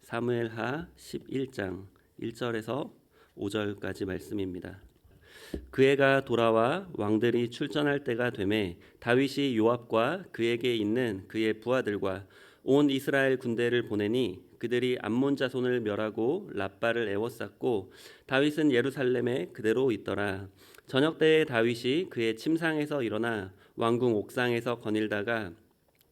사무엘하 11장 1절에서 5절까지 말씀입니다. 그 해가 돌아와 왕들이 출전할 때가 되매 다윗이 요압과 그에게 있는 그의 부하들과 온 이스라엘 군대를 보내니 그들이 암몬 자손을 멸하고 랍바를 에워쌌고 다윗은 예루살렘에 그대로 있더라. 저녁 때에 다윗이 그의 침상에서 일어나 왕궁 옥상에서 거닐다가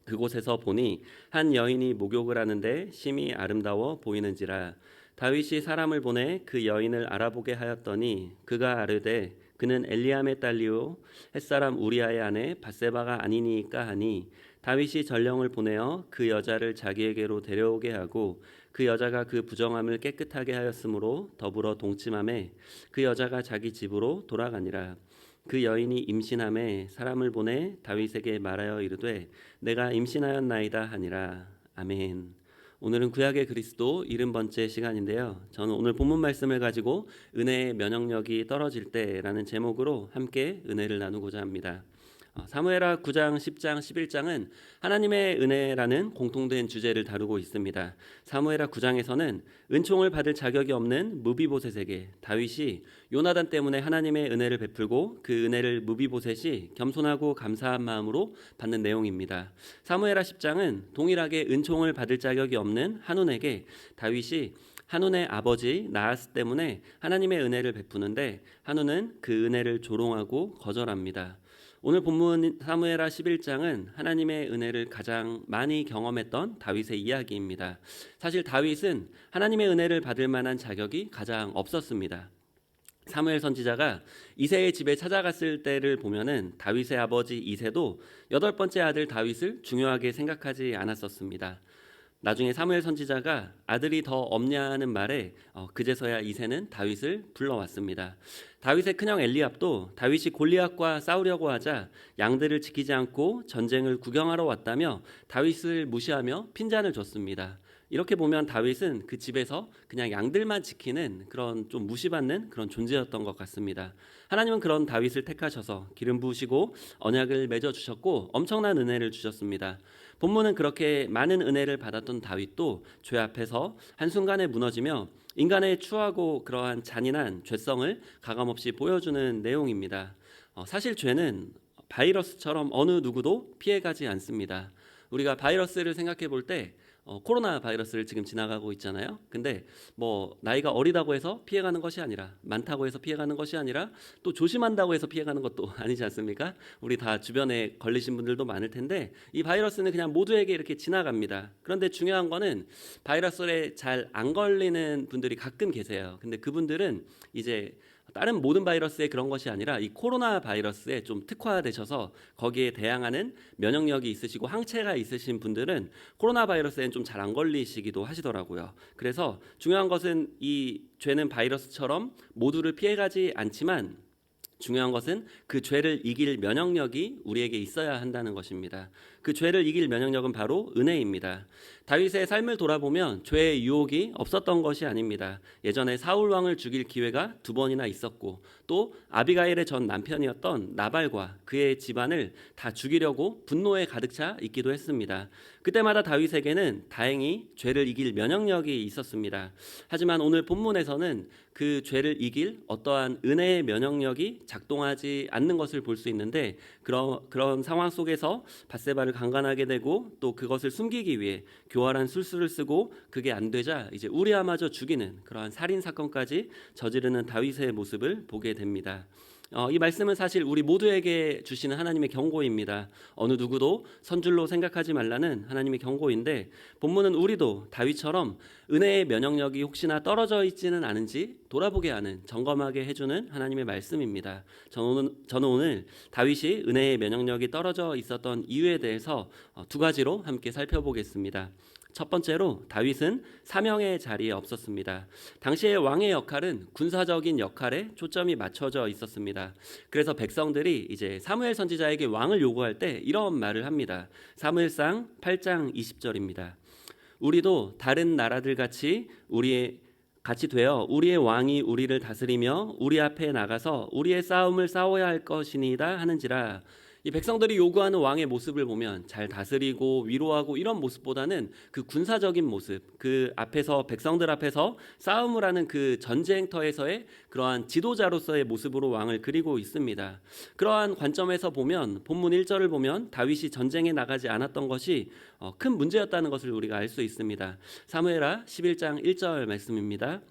그곳에서 보니 한 여인이 목욕을 하는데 심히 아름다워 보이는지라. 다윗이 사람을 보내 그 여인을 알아보게 하였더니 그가 아르되 그는 엘리암의 딸이요 햇사람 우리아의 아내 밧세바가 아니니까 하니, 다윗이 전령을 보내어 그 여자를 자기에게로 데려오게 하고 그 여자가 그 부정함을 깨끗하게 하였으므로 더불어 동침함에 그 여자가 자기 집으로 돌아가니라. 그 여인이 임신함에 사람을 보내 다윗에게 말하여 이르되 내가 임신하였나이다 하니라. 아멘. 오늘은 구약의 그리스도 70번째 시간인데요. 저는 오늘 본문 말씀을 가지고 은혜의 면역력이 떨어질 때라는 제목으로 함께 은혜를 나누고자 합니다. 사무엘하 9장, 10장, 11장은 하나님의 은혜라는 공통된 주제를 다루고 있습니다. 사무엘하 9장에서는 은총을 받을 자격이 없는 무비보셋에게 다윗이 요나단 때문에 하나님의 은혜를 베풀고 그 은혜를 무비보셋이 겸손하고 감사한 마음으로 받는 내용입니다. 사무엘하 10장은 동일하게 은총을 받을 자격이 없는 한운에게 다윗이 한운의 아버지 나하스 때문에 하나님의 은혜를 베푸는데 한운은 그 은혜를 조롱하고 거절합니다. 오늘 본문 사무엘하 11장은 하나님의 은혜를 가장 많이 경험했던 다윗의 이야기입니다. 사실 다윗은 하나님의 은혜를 받을 만한 자격이 가장 없었습니다. 사무엘 선지자가 이새의 집에 찾아갔을 때를 보면은 다윗의 아버지 이새도 8번째 아들 다윗을 중요하게 생각하지 않았었습니다. 나중에 사무엘 선지자가 아들이 더 없냐는 말에 그제서야 이새는 다윗을 불러왔습니다. 다윗의 큰형 엘리압도 다윗이 골리앗과 싸우려고 하자 양들을 지키지 않고 전쟁을 구경하러 왔다며 다윗을 무시하며 핀잔을 줬습니다. 이렇게 보면 다윗은 그 집에서 그냥 양들만 지키는 그런 좀 무시받는 그런 존재였던 것 같습니다. 하나님은 그런 다윗을 택하셔서 기름 부으시고 언약을 맺어주셨고 엄청난 은혜를 주셨습니다. 본문은 그렇게 많은 은혜를 받았던 다윗도 죄 앞에서 한순간에 무너지며 인간의 추하고 그러한 잔인한 죄성을 가감없이 보여주는 내용입니다. 사실 죄는 바이러스처럼 어느 누구도 피해가지 않습니다. 우리가 바이러스를 생각해 볼 때 코로나 바이러스를 지금 지나가고 있잖아요. 근데 뭐 나이가 어리다고 해서 피해가는 것이 아니라, 많다고 해서 피해가는 것이 아니라, 또 조심한다고 해서 피해가는 것도 아니지 않습니까? 우리 다 주변에 걸리신 분들도 많을 텐데 이 바이러스는 그냥 모두에게 이렇게 지나갑니다. 그런데 중요한 거는 바이러스에 잘 안 걸리는 분들이 가끔 계세요. 근데 그분들은 이제 다른 모든 바이러스에 그런 것이 아니라 이 코로나 바이러스에 좀 특화되셔서 거기에 대항하는 면역력이 있으시고 항체가 있으신 분들은 코로나 바이러스에는 좀 잘 안 걸리시기도 하시더라고요. 그래서 중요한 것은 이 죄는 바이러스처럼 모두를 피해가지 않지만 중요한 것은 그 죄를 이길 면역력이 우리에게 있어야 한다는 것입니다. 그 죄를 이길 면역력은 바로 은혜입니다. 다윗의 삶을 돌아보면 죄의 유혹이 없었던 것이 아닙니다. 예전에 사울 왕을 죽일 기회가 2번이나 있었고 또 아비가일의 전 남편이었던 나발과 그의 집안을 다 죽이려고 분노에 가득 차 있기도 했습니다. 그때마다 다윗에게는 다행히 죄를 이길 면역력이 있었습니다. 하지만 오늘 본문에서는 그 죄를 이길 어떠한 은혜의 면역력이 작동하지 않는 것을 볼 수 있는데 그런 상황 속에서 밧세바를 강간하게 되고 또 그것을 숨기기 위해 교활한 술수를 쓰고 그게 안 되자 이제 우리아마저 죽이는 그러한 살인 사건까지 저지르는 다윗의 모습을 보게 됩니다. 이 말씀은 사실 우리 모두에게 주시는 하나님의 경고입니다. 어느 누구도 선줄로 생각하지 말라는 하나님의 경고인데 본문은 우리도 다윗처럼 은혜의 면역력이 혹시나 떨어져 있지는 않은지 돌아보게 하는, 점검하게 해주는 하나님의 말씀입니다. 저는 오늘 다윗이 은혜의 면역력이 떨어져 있었던 이유에 대해서 2가지로 함께 살펴보겠습니다. 첫 번째로 다윗은 사명의 자리에 없었습니다. 당시의 왕의 역할은 군사적인 역할에 초점이 맞춰져 있었습니다. 그래서 백성들이 이제 사무엘 선지자에게 왕을 요구할 때 이런 말을 합니다. 사무엘상 8장 20절입니다. 우리도 다른 나라들 같이 되어 우리의 왕이 우리를 다스리며 우리 앞에 나가서 우리의 싸움을 싸워야 할 것이니이다 하는지라. 이 백성들이 요구하는 왕의 모습을 보면 잘 다스리고 위로하고 이런 모습보다는 그 군사적인 모습, 그 앞에서 백성들 앞에서 싸움을 하는 그 전쟁터에서의 그러한 지도자로서의 모습으로 왕을 그리고 있습니다. 그러한 관점에서 보면 본문 1절을 보면 다윗이 전쟁에 나가지 않았던 것이 큰 문제였다는 것을 우리가 알 수 있습니다. 사무엘하 11장 1절 말씀입니다.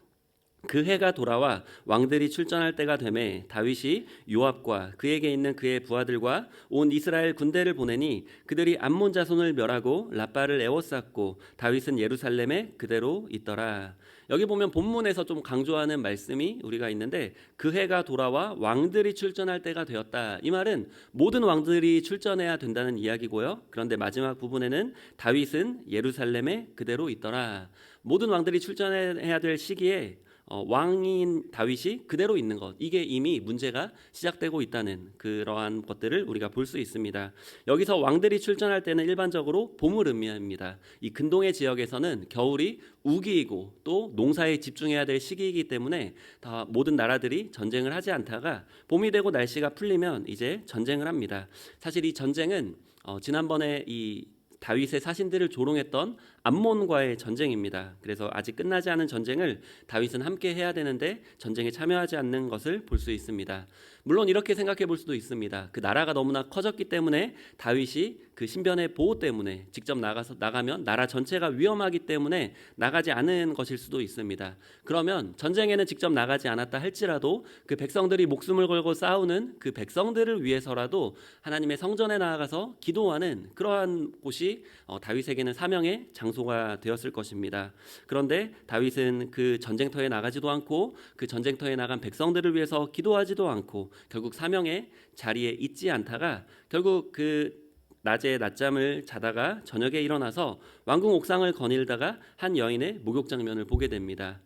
그 해가 돌아와 왕들이 출전할 때가 되매 다윗이 요압과 그에게 있는 그의 부하들과 온 이스라엘 군대를 보내니 그들이 암몬 자손을 멸하고 라빠를 에워쌌고 다윗은 예루살렘에 그대로 있더라. 여기 보면 본문에서 좀 강조하는 말씀이 우리가 있는데 그 해가 돌아와 왕들이 출전할 때가 되었다. 이 말은 모든 왕들이 출전해야 된다는 이야기고요. 그런데 마지막 부분에는 다윗은 예루살렘에 그대로 있더라. 모든 왕들이 출전해야 될 시기에 왕인 다윗이 그대로 있는 것, 이게 이미 문제가 시작되고 있다는 그러한 것들을 우리가 볼 수 있습니다. 여기서 왕들이 출전할 때는 일반적으로 봄을 의미합니다. 이 근동의 지역에서는 겨울이 우기이고 또 농사에 집중해야 될 시기이기 때문에 다 모든 나라들이 전쟁을 하지 않다가 봄이 되고 날씨가 풀리면 이제 전쟁을 합니다. 사실 이 전쟁은 지난번에 이 다윗의 사신들을 조롱했던 암몬과의 전쟁입니다. 그래서 아직 끝나지 않은 전쟁을 다윗은 함께 해야 되는데 전쟁에 참여하지 않는 것을 볼 수 있습니다. 물론 이렇게 생각해 볼 수도 있습니다. 그 나라가 너무나 커졌기 때문에 다윗이 그 신변의 보호 때문에 직접 나가면 나라 전체가 위험하기 때문에 나가지 않은 것일 수도 있습니다. 그러면 전쟁에는 직접 나가지 않았다 할지라도 그 백성들이 목숨을 걸고 싸우는 그 백성들을 위해서라도 하나님의 성전에 나아가서 기도하는 그러한 곳이 다윗에게는 사명의 장소가 되었을 것입니다. 그런데 다윗은 그 전쟁터에 나가지도 않고 그 전쟁터에 나간 백성들을 위해서 기도하지도 않고 결국 사명의 자리에 있지 않다가 결국 그 낮에 낮잠을 자다가 저녁에 일어나서 왕궁 옥상을 거닐다가 한 여인의 목욕 장면을 보게 됩니다.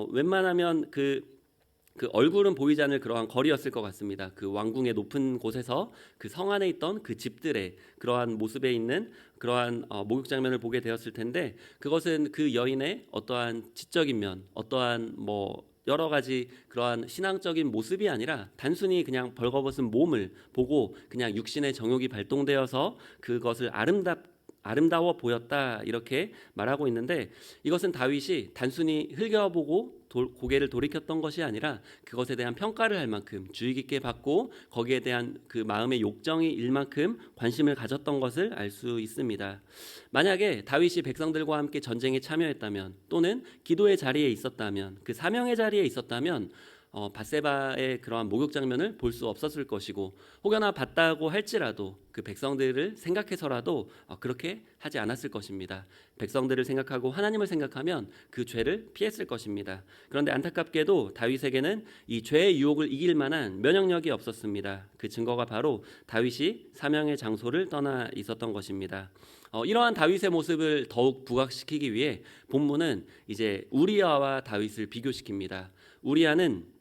웬만하면 그 얼굴은 보이지 않을 그러한 거리였을 것 같습니다. 그 왕궁의 높은 곳에서 그 성 안에 있던 그 집들의 그러한 모습에 있는 그러한 목욕 장면을 보게 되었을 텐데 그것은 그 여인의 어떠한 지적인 면, 어떠한 여러 가지 그러한 신앙적인 모습이 아니라 단순히 그냥 벌거벗은 몸을 보고 그냥 육신의 정욕이 발동되어서 그것을 아름다워 보였다 이렇게 말하고 있는데 이것은 다윗이 단순히 흘겨보고 고개를 돌이켰던 것이 아니라 그것에 대한 평가를 할 만큼 주의 깊게 받고 거기에 대한 그 마음의 욕정이 일 만큼 관심을 가졌던 것을 알 수 있습니다. 만약에 다윗이 백성들과 함께 전쟁에 참여했다면 또는 기도의 자리에 있었다면 그 사명의 자리에 있었다면 밧세바의 그러한 목욕 장면을 볼 수 없었을 것이고 혹여나 봤다고 할지라도 그 백성들을 생각해서라도 그렇게 하지 않았을 것입니다. 백성들을 생각하고 하나님을 생각하면 그 죄를 피했을 것입니다. 그런데 안타깝게도 다윗에게는 이 죄의 유혹을 이길 만한 면역력이 없었습니다. 그 증거가 바로 다윗이 사명의 장소를 떠나 있었던 것입니다. 이러한 다윗의 모습을 더욱 부각시키기 위해 본문은 이제 우리아와 다윗을 비교시킵니다. 우리아는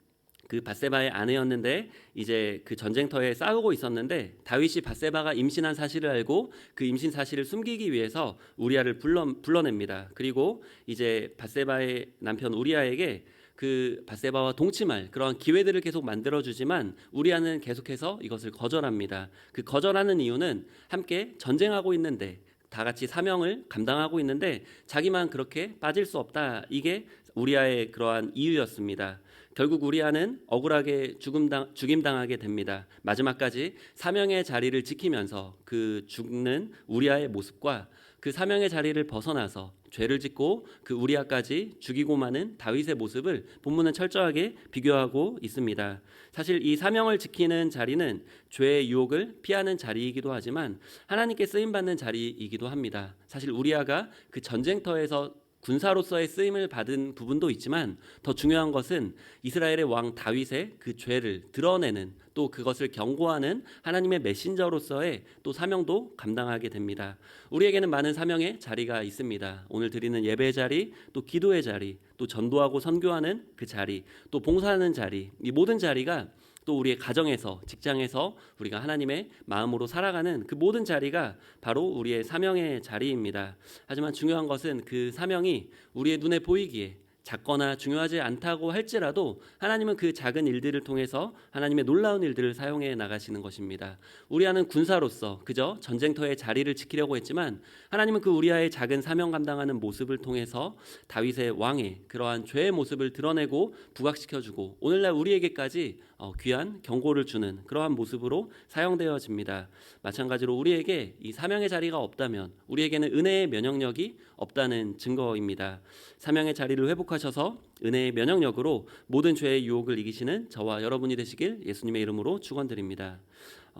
그 밧세바의 아내였는데 이제 그 전쟁터에 싸우고 있었는데 다윗이 밧세바가 임신한 사실을 알고 그 임신 사실을 숨기기 위해서 우리아를 불러냅니다. 그리고 이제 밧세바의 남편 우리아에게 그 밧세바와 동침할 그런 기회들을 계속 만들어주지만 우리아는 계속해서 이것을 거절합니다. 그 거절하는 이유는 함께 전쟁하고 있는데 다 같이 사명을 감당하고 있는데 자기만 그렇게 빠질 수 없다. 이게 우리아의 그러한 이유였습니다. 결국 우리아는 억울하게 죽임당하게 됩니다. 마지막까지 사명의 자리를 지키면서 그 죽는 우리아의 모습과 그 사명의 자리를 벗어나서 죄를 짓고 그 우리아까지 죽이고 마는 다윗의 모습을 본문은 철저하게 비교하고 있습니다. 사실 이 사명을 지키는 자리는 죄의 유혹을 피하는 자리이기도 하지만 하나님께 쓰임받는 자리이기도 합니다. 사실 우리아가 그 전쟁터에서 군사로서의 쓰임을 받은 부분도 있지만 더 중요한 것은 이스라엘의 왕 다윗의 그 죄를 드러내는 또 그것을 경고하는 하나님의 메신저로서의 또 사명도 감당하게 됩니다. 우리에게는 많은 사명의 자리가 있습니다. 오늘 드리는 예배의 자리, 또 기도의 자리, 또 전도하고 선교하는 그 자리, 또 봉사하는 자리, 이 모든 자리가 또 우리의 가정에서 직장에서 우리가 하나님의 마음으로 살아가는 그 모든 자리가 바로 우리의 사명의 자리입니다. 하지만 중요한 것은 그 사명이 우리의 눈에 보이기에 작거나 중요하지 않다고 할지라도 하나님은 그 작은 일들을 통해서 하나님의 놀라운 일들을 사용해 나가시는 것입니다. 우리아는 군사로서 그저 전쟁터의 자리를 지키려고 했지만 하나님은 그 우리아의 작은 사명 감당하는 모습을 통해서 다윗의 왕의 그러한 죄의 모습을 드러내고 부각시켜주고 오늘날 우리에게까지 귀한 경고를 주는 그러한 모습으로 사용되어집니다. 마찬가지로 우리에게 이 사명의 자리가 없다면 우리에게는 은혜의 면역력이 없다는 증거입니다. 사명의 자리를 회복하셔서 은혜의 면역력으로 모든 죄의 유혹을 이기시는 저와 여러분이 되시길 예수님의 이름으로 축원드립니다.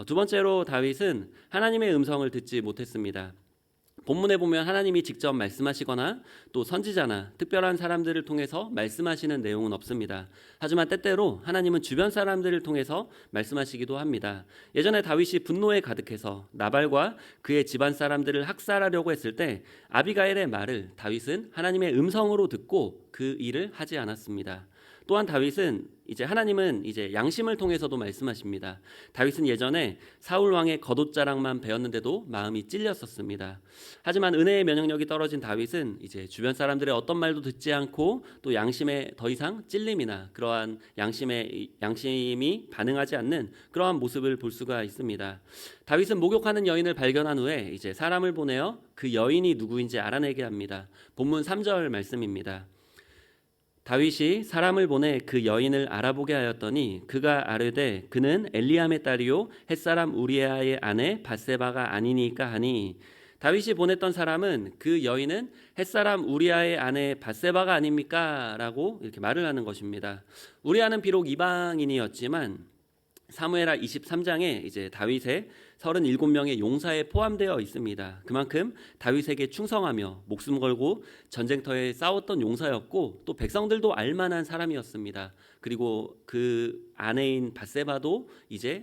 두 번째로 다윗은 하나님의 음성을 듣지 못했습니다. 본문에 보면 하나님이 직접 말씀하시거나 또 선지자나 특별한 사람들을 통해서 말씀하시는 내용은 없습니다. 하지만 때때로 하나님은 주변 사람들을 통해서 말씀하시기도 합니다. 예전에 다윗이 분노에 가득해서 나발과 그의 집안 사람들을 학살하려고 했을 때 아비가일의 말을 다윗은 하나님의 음성으로 듣고 그 일을 하지 않았습니다. 또한 다윗은 하나님은 양심을 통해서도 말씀하십니다. 다윗은 예전에 사울 왕의 겉옷자락만 베었는데도 마음이 찔렸었습니다. 하지만 은혜의 면역력이 떨어진 다윗은 주변 사람들의 어떤 말도 듣지 않고 또 양심에 더 이상 찔림이나 그러한 양심이 반응하지 않는 그러한 모습을 볼 수가 있습니다. 다윗은 목욕하는 여인을 발견한 후에 사람을 보내어 그 여인이 누구인지 알아내게 합니다. 본문 3절 말씀입니다. 다윗이 사람을 보내 그 여인을 알아보게 하였더니 그가 아뢰되 그는 엘리암의 딸이요 햇사람 우리아의 아내 밧세바가 아니니까 하니 다윗이 보냈던 사람은 그 여인은 햇사람 우리아의 아내 밧세바가 아닙니까? 라고 이렇게 말을 하는 것입니다. 우리아는 비록 이방인이었지만 사무엘하 23장에 다윗의 37명의 용사에 포함되어 있습니다. 그만큼 다윗에게 충성하며 목숨 걸고 전쟁터에 싸웠던 용사였고 또 백성들도 알만한 사람이었습니다. 그리고 그 아내인 밧세바도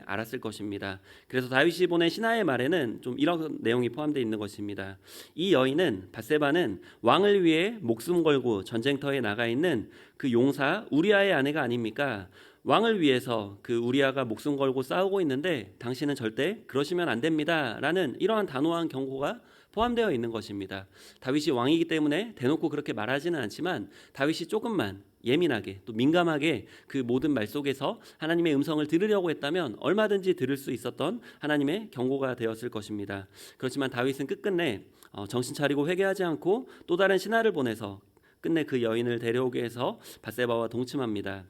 알았을 것입니다. 그래서 다윗이 보낸 신하의 말에는 좀 이런 내용이 포함되어 있는 것입니다. 이 여인은 밧세바는 왕을 위해 목숨 걸고 전쟁터에 나가 있는 그 용사 우리아의 아내가 아닙니까? 왕을 위해서 그 우리아가 목숨 걸고 싸우고 있는데 당신은 절대 그러시면 안 됩니다 라는 이러한 단호한 경고가 포함되어 있는 것입니다. 다윗이 왕이기 때문에 대놓고 그렇게 말하지는 않지만 다윗이 조금만 예민하게 또 민감하게 그 모든 말 속에서 하나님의 음성을 들으려고 했다면 얼마든지 들을 수 있었던 하나님의 경고가 되었을 것입니다. 그렇지만 다윗은 끝끝내 정신 차리고 회개하지 않고 또 다른 신하를 보내서 끝내 그 여인을 데려오게 해서 밧세바와 동침합니다.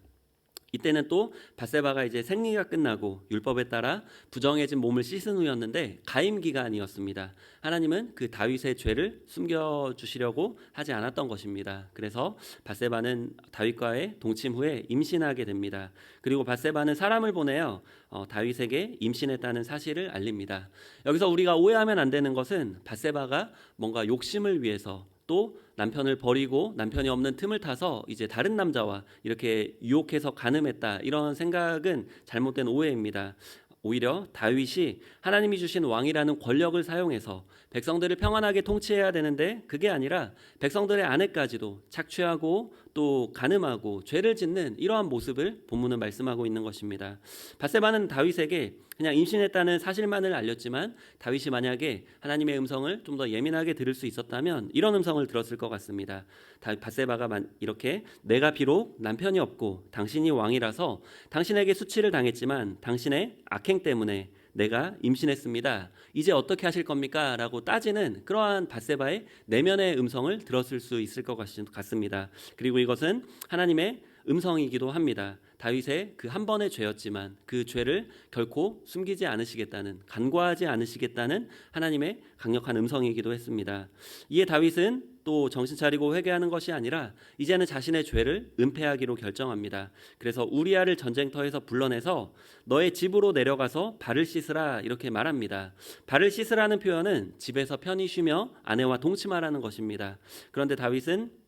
이때는 또 밧세바가 생리가 끝나고 율법에 따라 부정해진 몸을 씻은 후였는데 가임 기간이었습니다. 하나님은 그 다윗의 죄를 숨겨주시려고 하지 않았던 것입니다. 그래서 밧세바는 다윗과의 동침 후에 임신하게 됩니다. 그리고 밧세바는 사람을 보내어 다윗에게 임신했다는 사실을 알립니다. 여기서 우리가 오해하면 안 되는 것은 밧세바가 뭔가 욕심을 위해서 또 남편을 버리고 남편이 없는 틈을 타서 다른 남자와 이렇게 유혹해서 간음했다 이런 생각은 잘못된 오해입니다. 오히려 다윗이 하나님이 주신 왕이라는 권력을 사용해서 백성들을 평안하게 통치해야 되는데 그게 아니라 백성들의 아내까지도 착취하고 또 간음하고 죄를 짓는 이러한 모습을 본문은 말씀하고 있는 것입니다. 밧세바는 다윗에게 그냥 임신했다는 사실만을 알렸지만 다윗이 만약에 하나님의 음성을 좀 더 예민하게 들을 수 있었다면 이런 음성을 들었을 것 같습니다. 밧세바가 이렇게 내가 비록 남편이 없고 당신이 왕이라서 당신에게 수치를 당했지만 당신의 악행 때문에 내가 임신했습니다. 이제 어떻게 하실 겁니까? 라고 따지는 그러한 밧세바의 내면의 음성을 들었을 수 있을 것 같습니다. 그리고 이것은 하나님의 음성이기도 합니다. 다윗의 그 한 번의 죄였지만 그 죄를 결코 숨기지 않으시겠다는, 간과하지 않으시겠다는 하나님의 강력한 음성이기도 했습니다. 이에 다윗은 또 정신 차리고 회개하는 것이 아니라 이제는 자신의 죄를 은폐하기로 결정합니다. 그래서 우리아를 전쟁터에서 불러내서 너의 집으로 내려가서 발을 씻으라 이렇게 말합니다. 발을 씻으라는 표현은 집에서 편히 쉬며 아내와 동침하라는 것입니다. 그런데 다윗은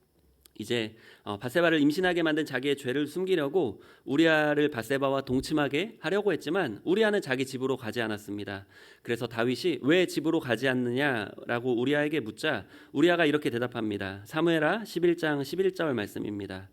밧세바를 임신하게 만든 자기의 죄를 숨기려고 우리아를 밧세바와 동침하게 하려고 했지만 우리아는 자기 집으로 가지 않았습니다. 그래서 다윗이 왜 집으로 가지 않느냐라고 우리아에게 묻자 우리아가 이렇게 대답합니다. 사무엘하 11장 11절 말씀입니다.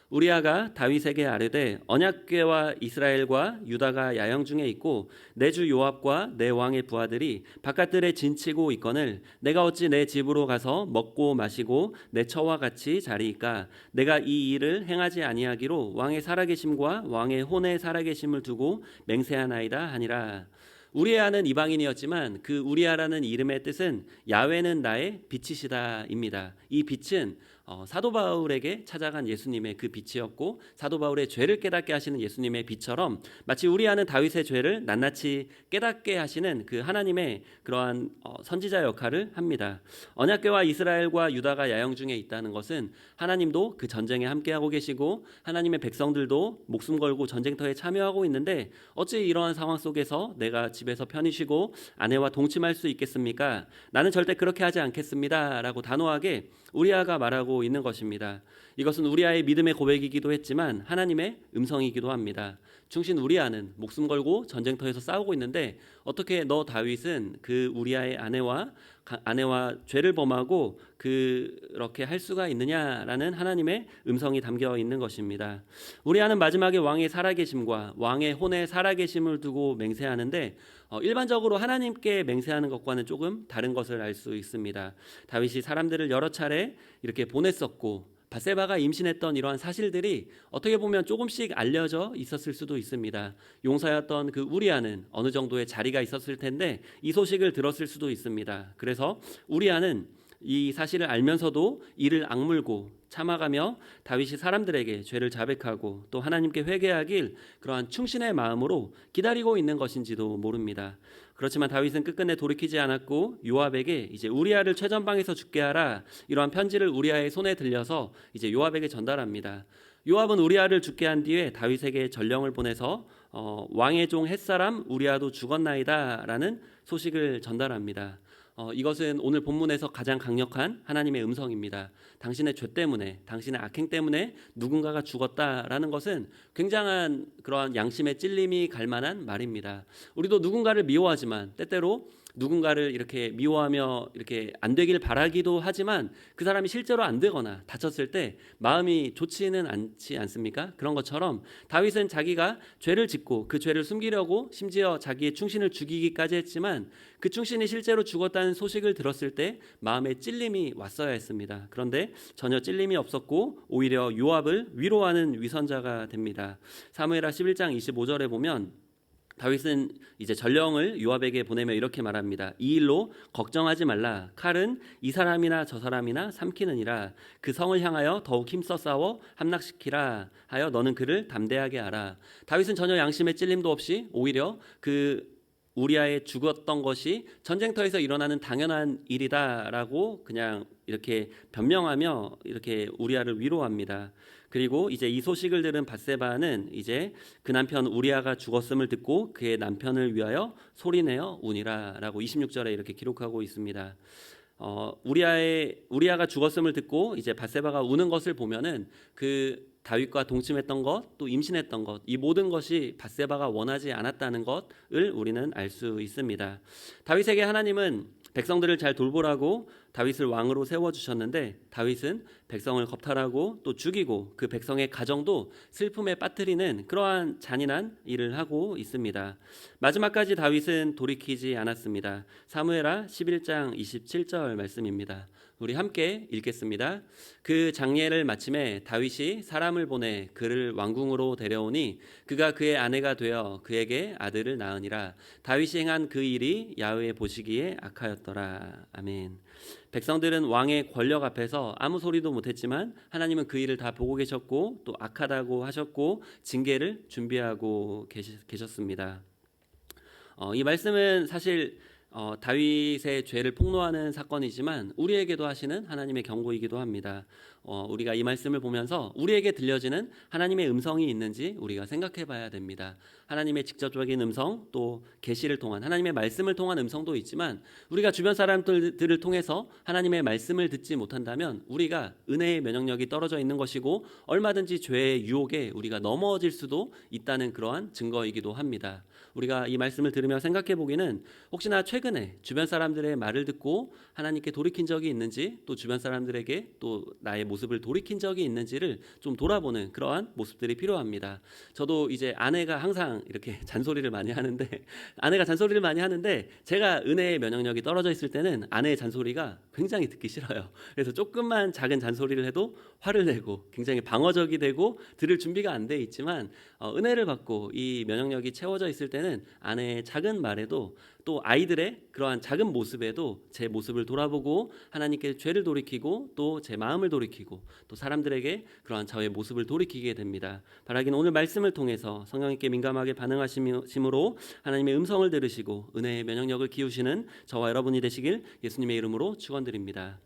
우리아가 다윗에게 아뢰되 언약궤와 이스라엘과 유다가 야영 중에 있고 내 주 요압과 내 왕의 부하들이 바깥들에 진치고 있거늘 내가 어찌 내 집으로 가서 먹고 마시고 내 처와 같이 자리이까. 내가 이 일을 행하지 아니하기로 왕의 살아계심과 왕의 혼의 살아계심을 두고 맹세하나이다 하니라. 우리아는 이방인이었지만 그 우리아라는 이름의 뜻은 야훼는 나의 빛이시다입니다. 이 빛은 사도 바울에게 찾아간 예수님의 그 빛이었고, 사도 바울의 죄를 깨닫게 하시는 예수님의 빛처럼 마치 우리아는 다윗의 죄를 낱낱이 깨닫게 하시는 그 하나님의 그러한 선지자 역할을 합니다. 언약궤와 이스라엘과 유다가 야영 중에 있다는 것은 하나님도 그 전쟁에 함께하고 계시고 하나님의 백성들도 목숨 걸고 전쟁터에 참여하고 있는데 어찌 이러한 상황 속에서 내가 집에서 편히 쉬고 아내와 동침할 수 있겠습니까? 나는 절대 그렇게 하지 않겠습니다 라고 단호하게 우리아가 말하고 있는 것입니다. 이것은 우리아의 믿음의 고백이기도 했지만 하나님의 음성이기도 합니다. 충신 우리아는 목숨 걸고 전쟁터에서 싸우고 있는데 어떻게 너 다윗은 그 우리아의 아내와 죄를 범하고 그렇게 할 수가 있느냐라는 하나님의 음성이 담겨 있는 것입니다. 우리아는 마지막에 왕의 살아계심과 왕의 혼의 살아계심을 두고 맹세하는데 일반적으로 하나님께 맹세하는 것과는 조금 다른 것을 알 수 있습니다. 다윗이 사람들을 여러 차례 이렇게 보냈었고 밧세바가 임신했던 이러한 사실들이 어떻게 보면 조금씩 알려져 있었을 수도 있습니다. 용사였던 그 우리아는 어느 정도의 자리가 있었을 텐데 이 소식을 들었을 수도 있습니다. 그래서 우리아는 이 사실을 알면서도 이를 악물고 참아가며 다윗이 사람들에게 죄를 자백하고 또 하나님께 회개하길 그러한 충신의 마음으로 기다리고 있는 것인지도 모릅니다. 그렇지만 다윗은 끝끝내 돌이키지 않았고 요압에게 이제 우리아를 최전방에서 죽게 하라 이러한 편지를 우리아의 손에 들려서 이제 요압에게 전달합니다. 요압은 우리아를 죽게 한 뒤에 다윗에게 전령을 보내서 왕의 종 햇사람 우리아도 죽었나이다라는 소식을 전달합니다. 이것은 오늘 본문에서 가장 강력한 하나님의 음성입니다. 당신의 죄 때문에, 당신의 악행 때문에 누군가가 죽었다라는 것은 굉장한 그러한 양심의 찔림이 갈 만한 말입니다. 우리도 누군가를 미워하지만 때때로 누군가를 이렇게 미워하며 이렇게 안 되길 바라기도 하지만 그 사람이 실제로 안 되거나 다쳤을 때 마음이 좋지는 않지 않습니까? 그런 것처럼 다윗은 자기가 죄를 짓고 그 죄를 숨기려고 심지어 자기의 충신을 죽이기까지 했지만 그 충신이 실제로 죽었다는 소식을 들었을 때 마음에 찔림이 왔어야 했습니다. 그런데 전혀 찔림이 없었고 오히려 요압을 위로하는 위선자가 됩니다. 사무엘하 11장 25절에 보면 다윗은 이제 전령을 요압에게 보내며 이렇게 말합니다. 이 일로 걱정하지 말라. 칼은 이 사람이나 저 사람이나 삼키느니라. 그 성을 향하여 더욱 힘써 싸워 함락시키라 하여 너는 그를 담대하게 하라. 다윗은 전혀 양심의 찔림도 없이 오히려 그 우리아의 죽었던 것이 전쟁터에서 일어나는 당연한 일이다라고 그냥 이렇게 변명하며 이렇게 우리아를 위로합니다. 그리고 이제 이 소식을 들은 밧세바는 이제 그 남편 우리아가 죽었음을 듣고 그의 남편을 위하여 소리내어 우니라라고 26절에 이렇게 기록하고 있습니다. 우리아가 죽었음을 듣고 이제 밧세바가 우는 것을 보면은 그 다윗과 동침했던 것, 또 임신했던 것, 이 모든 것이 밧세바가 원하지 않았다는 것을 우리는 알 수 있습니다. 다윗에게 하나님은 백성들을 잘 돌보라고 다윗을 왕으로 세워주셨는데 다윗은 백성을 겁탈하고 또 죽이고 그 백성의 가정도 슬픔에 빠뜨리는 그러한 잔인한 일을 하고 있습니다. 마지막까지 다윗은 돌이키지 않았습니다. 사무엘하 11장 27절 말씀입니다. 우리 함께 읽겠습니다. 그 장례를 마침에 다윗이 사람을 보내 그를 왕궁으로 데려오니 그가 그의 아내가 되어 그에게 아들을 낳으니라. 다윗이 행한 그 일이 야훼 보시기에 악하였더라. 아멘. 백성들은 왕의 권력 앞에서 아무 소리도 못했지만 하나님은 그 일을 다 보고 계셨고 또 악하다고 하셨고 징계를 준비하고 계셨습니다. 이 말씀은 사실 다윗의 죄를 폭로하는 사건이지만 우리에게도 하시는 하나님의 경고이기도 합니다. 우리가 이 말씀을 보면서 우리에게 들려지는 하나님의 음성이 있는지 우리가 생각해 봐야 됩니다. 하나님의 직접적인 음성 또 계시를 통한 하나님의 말씀을 통한 음성도 있지만 우리가 주변 사람들을 통해서 하나님의 말씀을 듣지 못한다면 우리가 은혜의 면역력이 떨어져 있는 것이고 얼마든지 죄의 유혹에 우리가 넘어질 수도 있다는 그러한 증거이기도 합니다. 우리가 이 말씀을 들으며 생각해 보기는 혹시나 최근에 주변 사람들의 말을 듣고 하나님께 돌이킨 적이 있는지 또 주변 사람들에게 또 나의 모습을 돌이킨 적이 있는지를 좀 돌아보는 그러한 모습들이 필요합니다. 저도 이제 아내가 항상 이렇게 잔소리를 많이 하는데 제가 은혜의 면역력이 떨어져 있을 때는 아내의 잔소리가 굉장히 듣기 싫어요. 그래서 조금만 작은 잔소리를 해도 화를 내고 굉장히 방어적이 되고 들을 준비가 안 돼 있지만 은혜를 받고 이 면역력이 채워져 있을 때는 아내의 작은 말에도 또 아이들의 그러한 작은 모습에도 제 모습을 돌아보고 하나님께 죄를 돌이키고 또 제 마음을 돌이키고 또 사람들에게 그러한 저의 모습을 돌이키게 됩니다. 바라기는 오늘 말씀을 통해서 성령님께 민감하게 반응하심으로 하나님의 음성을 들으시고 은혜의 면역력을 키우시는 저와 여러분이 되시길 예수님의 이름으로 축원드립니다.